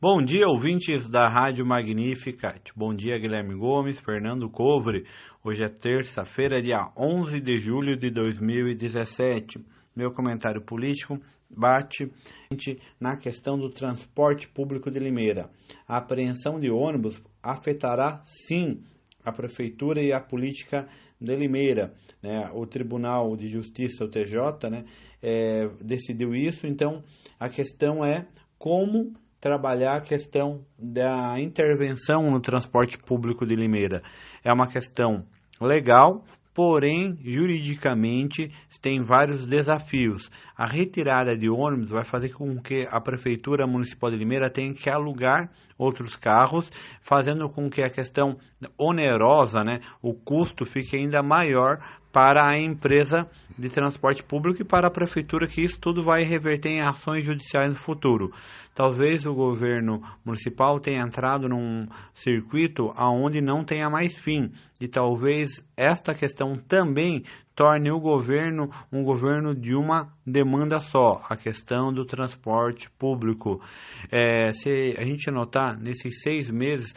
Bom dia, ouvintes da Rádio Magnificat. Bom dia, Guilherme Gomes, Fernando Covre. Hoje é terça-feira, dia 11 de julho de 2017. Meu comentário político bate na questão do transporte público de Limeira. A apreensão de ônibus afetará, sim, a Prefeitura e a política de Limeira. O Tribunal de Justiça, o TJ, decidiu isso. Então, a questão é como trabalhar a questão da intervenção no transporte público de Limeira. É uma questão legal, porém, juridicamente, tem vários desafios. A retirada de ônibus vai fazer com que a Prefeitura Municipal de Limeira tenha que alugar outros carros, fazendo com que a questão onerosa, o custo fique ainda maior para a empresa de transporte público e para a Prefeitura, que isso tudo vai reverter em ações judiciais no futuro. Talvez o governo municipal tenha entrado num circuito onde não tenha mais fim, e talvez esta questão também torne o governo um governo de uma demanda só, a questão do transporte público. Se a gente notar, nesses 6 meses,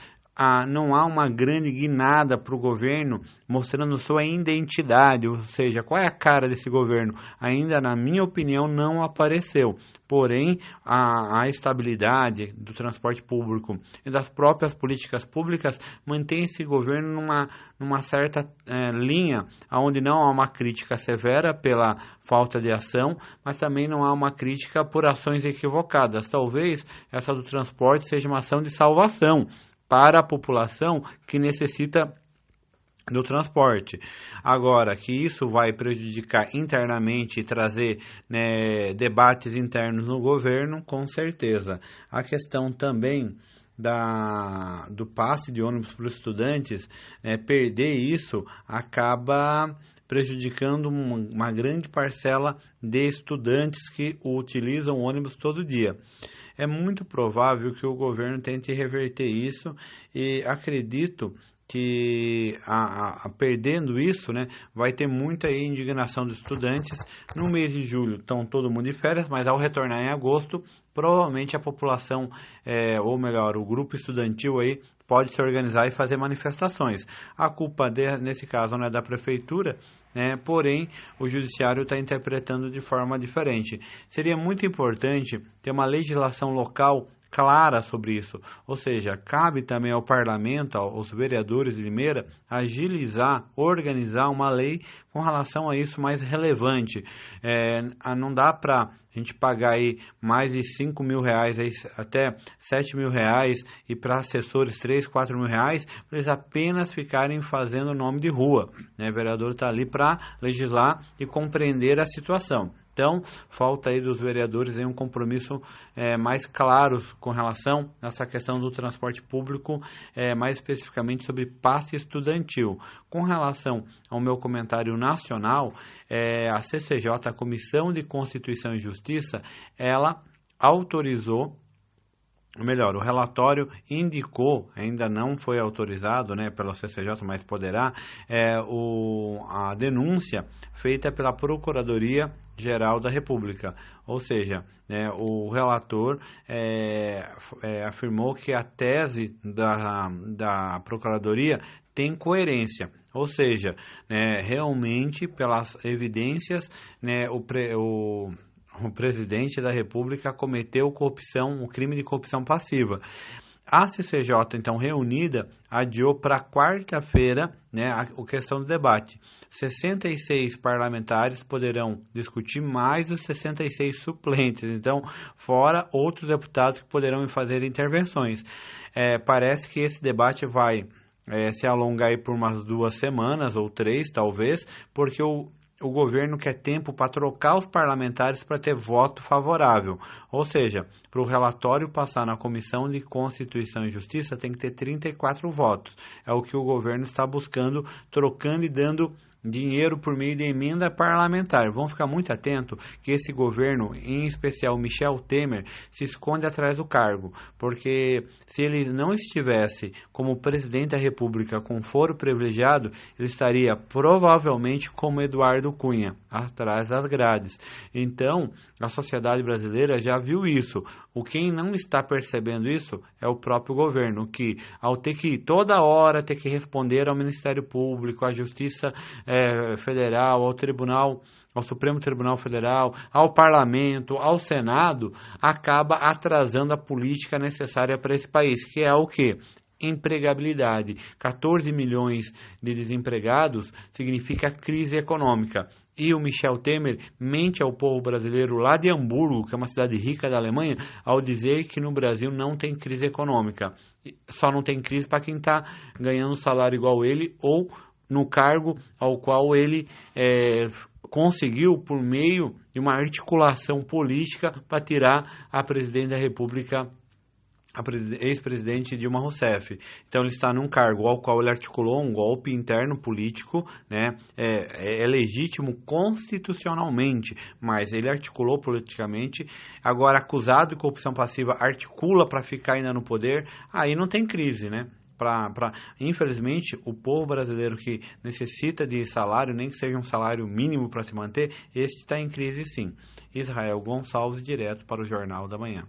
não há uma grande guinada para o governo mostrando sua identidade, ou seja, qual é a cara desse governo? Ainda, na minha opinião, não apareceu. Porém, a estabilidade do transporte público e das próprias políticas públicas mantém esse governo numa certa linha, onde não há uma crítica severa pela falta de ação, mas também não há uma crítica por ações equivocadas. Talvez essa do transporte seja uma ação de salvação para a população que necessita do transporte. Agora, que isso vai prejudicar internamente e trazer debates internos no governo, com certeza. A questão também do passe de ônibus para os estudantes, perder isso acaba prejudicando uma grande parcela de estudantes que utilizam o ônibus todo dia. É muito provável que o governo tente reverter isso e acredito que perdendo isso, vai ter muita indignação dos estudantes. No mês de julho estão todo mundo de férias, mas ao retornar em agosto, provavelmente a população, ou melhor, o grupo estudantil aí pode se organizar e fazer manifestações. A culpa nesse caso não é da prefeitura, porém o judiciário está interpretando de forma diferente. Seria muito importante ter uma legislação local clara sobre isso, ou seja, cabe também ao parlamento, aos vereadores de Limeira, agilizar, organizar uma lei com relação a isso mais relevante. Não dá para a gente pagar aí mais de R$5.000, até R$7.000, e para assessores R$3.000, 4.000, para eles apenas ficarem fazendo nome de rua. O vereador está ali para legislar e compreender a situação. Então, falta aí dos vereadores um compromisso mais claro com relação a essa questão do transporte público, mais especificamente sobre passe estudantil. Com relação ao meu comentário nacional, a CCJ, a Comissão de Constituição e Justiça, ela autorizou, ou melhor, o relatório indicou, ainda não foi autorizado pela CCJ, mas poderá, a denúncia feita pela Procuradoria-Geral da República. Ou seja, o relator afirmou que a tese da Procuradoria tem coerência. Ou seja, realmente, pelas evidências, o presidente da República cometeu corrupção, o crime de corrupção passiva. A CCJ, então, reunida, adiou para quarta-feira a questão do debate. 66 parlamentares poderão discutir, mais os 66 suplentes, então, fora outros deputados que poderão fazer intervenções. Parece que esse debate vai se alongar aí por umas 2 semanas, ou 3, talvez, porque o governo quer tempo para trocar os parlamentares para ter voto favorável. Ou seja, para o relatório passar na Comissão de Constituição e Justiça, tem que ter 34 votos. É o que o governo está buscando, trocando e dando dinheiro por meio de emenda parlamentar. Vamos ficar muito atento que esse governo, em especial Michel Temer, se esconde atrás do cargo, porque se ele não estivesse como presidente da República com foro privilegiado, ele estaria provavelmente como Eduardo Cunha, atrás das grades. Então, a sociedade brasileira já viu isso. Quem não está percebendo isso é o próprio governo, que ao ter que toda hora ter que responder ao Ministério Público, à Justiça Federal, ao Supremo Tribunal Federal, ao Parlamento, ao Senado, acaba atrasando a política necessária para esse país, que é o quê? Empregabilidade. 14 milhões de desempregados significa crise econômica. E o Michel Temer mente ao povo brasileiro lá de Hamburgo, que é uma cidade rica da Alemanha, ao dizer que no Brasil não tem crise econômica. Só não tem crise para quem está ganhando salário igual ele ou no cargo ao qual ele conseguiu por meio de uma articulação política para tirar a presidente da República, a ex-presidente Dilma Rousseff. Então ele está num cargo ao qual ele articulou um golpe interno político, né? É legítimo constitucionalmente, mas ele articulou politicamente. Agora, acusado de corrupção passiva, articula para ficar ainda no poder, aí não tem crise, né? Infelizmente, o povo brasileiro que necessita de salário, nem que seja um salário mínimo para se manter, este está em crise sim. Israel Gonçalves, direto para o Jornal da Manhã.